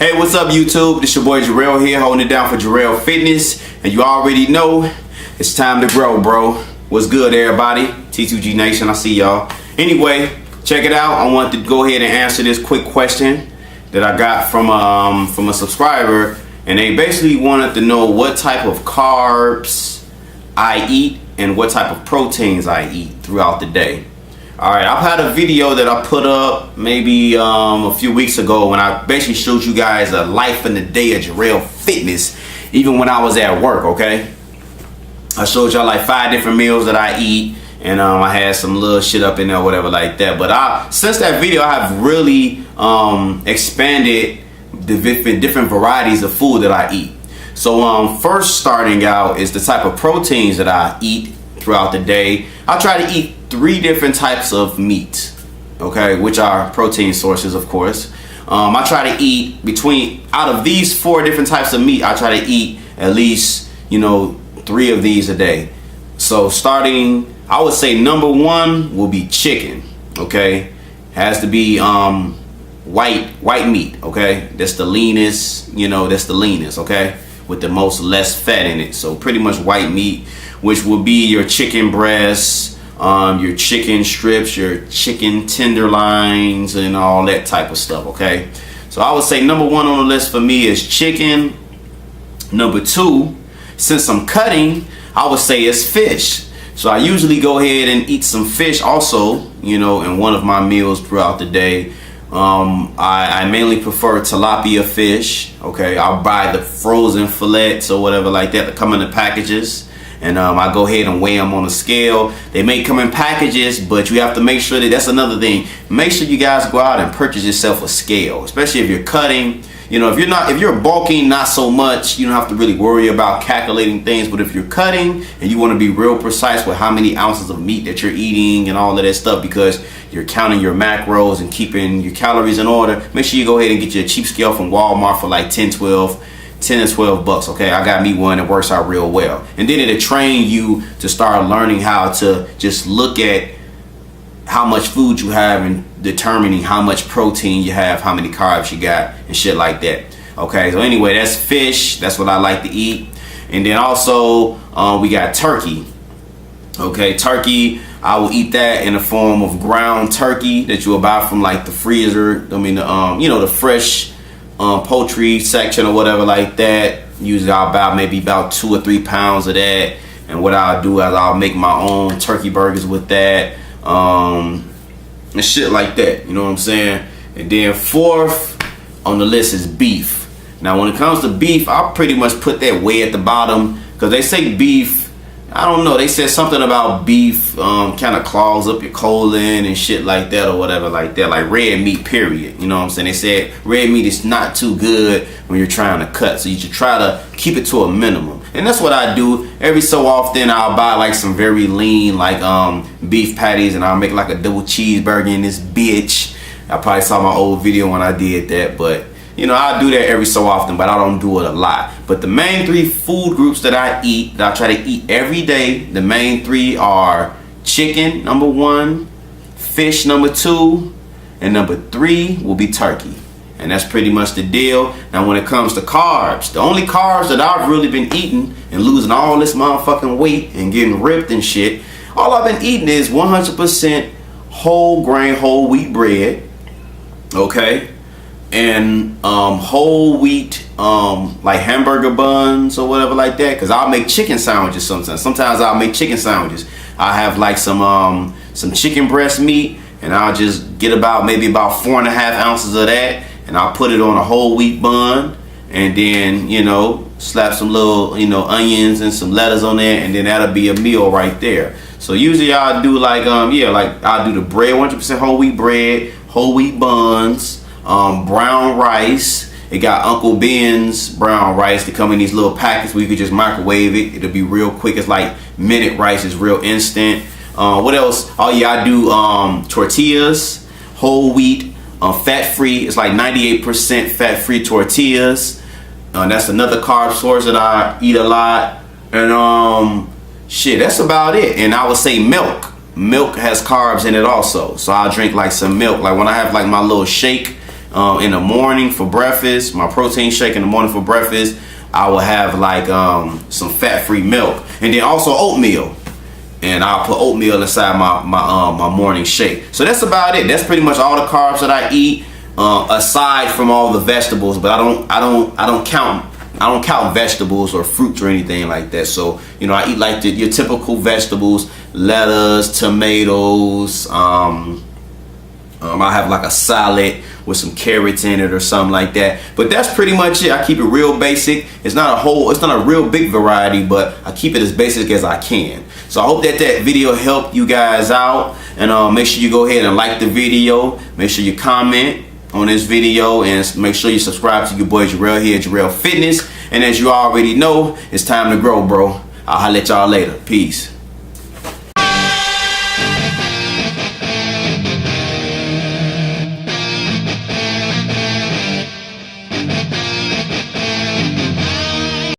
Hey, what's up YouTube? This your boy Jorrell here, holding it down for Jorrellfitness. And you already know, it's time to grow, bro. What's good, everybody? T2G Nation, I see y'all. Anyway, check it out. I want to go ahead and answer this quick question that I got from a subscriber. And they basically wanted to know what type of carbs I eat and what type of proteins I eat throughout the day. Alright, I've had a video that I put up maybe a few weeks ago when I basically showed you guys a life in the day of Jorrellfitness, even when I was at work, okay? I showed y'all like 5 different meals that I eat, and I had some little shit up in there, whatever like that. But since that video, I have really expanded the different varieties of food that I eat. So first starting out is the type of proteins that I eat throughout the day. I try to eat 3 different types of meat, okay, which are protein sources, of course. I try to eat out of these 4 different types of meat, I try to eat at least, 3 of these a day. So starting, I would say number 1 will be chicken, okay? Has to be white meat, okay? That's the leanest, that's the leanest, okay? With the most less fat in it. So pretty much white meat, which will be your chicken breasts, your chicken strips, your chicken tenderloins, and all that type of stuff, okay? So I would say number 1 on the list for me is chicken. Number 2, since I'm cutting, I would say it's fish. So I usually go ahead and eat some fish also, in one of my meals throughout the day. I mainly prefer tilapia fish, okay? I'll buy the frozen fillets or whatever like that come in the packages. And I go ahead and weigh them on a scale. They may come in packages, but you have to make sure that's another thing. Make sure you guys go out and purchase yourself a scale, especially if you're cutting. If you're bulking, not so much. You don't have to really worry about calculating things. But if you're cutting and you want to be real precise with how many ounces of meat that you're eating and all of that stuff, because you're counting your macros and keeping your calories in order, make sure you go ahead and get you a cheap scale from Walmart for like 10 and 12 bucks, okay? I got me one that works out real well. And then it'll train you to start learning how to just look at how much food you have and determining how much protein you have, how many carbs you got, and shit like that. Okay, so anyway, that's fish. That's what I like to eat. And then also we got turkey. Okay, turkey, I will eat that in the form of ground turkey that you will buy from like the freezer. The fresh poultry section or whatever like that. Usually I'll buy maybe about 2 or 3 pounds of that, and what I'll do is I'll make my own turkey burgers with that, and shit like that, you know what I'm saying? And then 4th on the list is beef. Now when it comes to beef, I'll pretty much put that way at the bottom, because they say beef, I don't know, they said something about beef kind of clogs up your colon and shit like that or whatever like that, like red meat period, you know what I'm saying? They said red meat is not too good when you're trying to cut, so you should try to keep it to a minimum. And that's what I do. Every so often I'll buy like some very lean like beef patties, and I'll make like a double cheeseburger in this bitch. I probably saw my old video when I did that, but I do that every so often, but I don't do it a lot. But the main 3 food groups that I eat, that I try to eat every day, the main 3 are chicken, number 1, fish, number 2, and number 3 will be turkey. And that's pretty much the deal. Now when it comes to carbs, the only carbs that I've really been eating and losing all this motherfucking weight and getting ripped and shit, all I've been eating is 100% whole grain, whole wheat bread, okay? And whole wheat like hamburger buns or whatever like that, because I'll make chicken sandwiches sometimes I'll make chicken sandwiches. I have like some chicken breast meat, and I'll just get maybe about 4.5 ounces of that, and I'll put it on a whole wheat bun, and then slap some little onions and some lettuce on there, and then that'll be a meal right there. So usually I'll do like I'll do the bread, 100% whole wheat bread, whole wheat buns, brown rice. It got Uncle Ben's brown rice to come in these little packets where you could just microwave it. It'll be real quick. It's like minute rice. It's real instant. What else? Oh yeah, I do tortillas, whole wheat, fat free. It's like 98% fat free tortillas. That's another carb source that I eat a lot. And shit, that's about it. And I would say milk has carbs in it also, so I'll drink like some milk. Like when I have like my little shake in the morning for breakfast, my protein shake in the morning for breakfast, I will have like some fat-free milk, and then also oatmeal. And I'll put oatmeal inside my morning shake. So that's about it. That's pretty much all the carbs that I eat, aside from all the vegetables. But I don't count vegetables or fruits or anything like that. So you know, I eat like your typical vegetables: lettuce, tomatoes. I have like a salad with some carrots in it or something like that. But that's pretty much it. I keep it real basic. It's not a real big variety, but I keep it as basic as I can. So I hope that video helped you guys out. And make sure you go ahead and like the video. Make sure you comment on this video, and make sure you subscribe to your boy Jorrell here at Jorrellfitness. And as you already know, it's time to grow, bro. I'll holler at y'all later. Peace.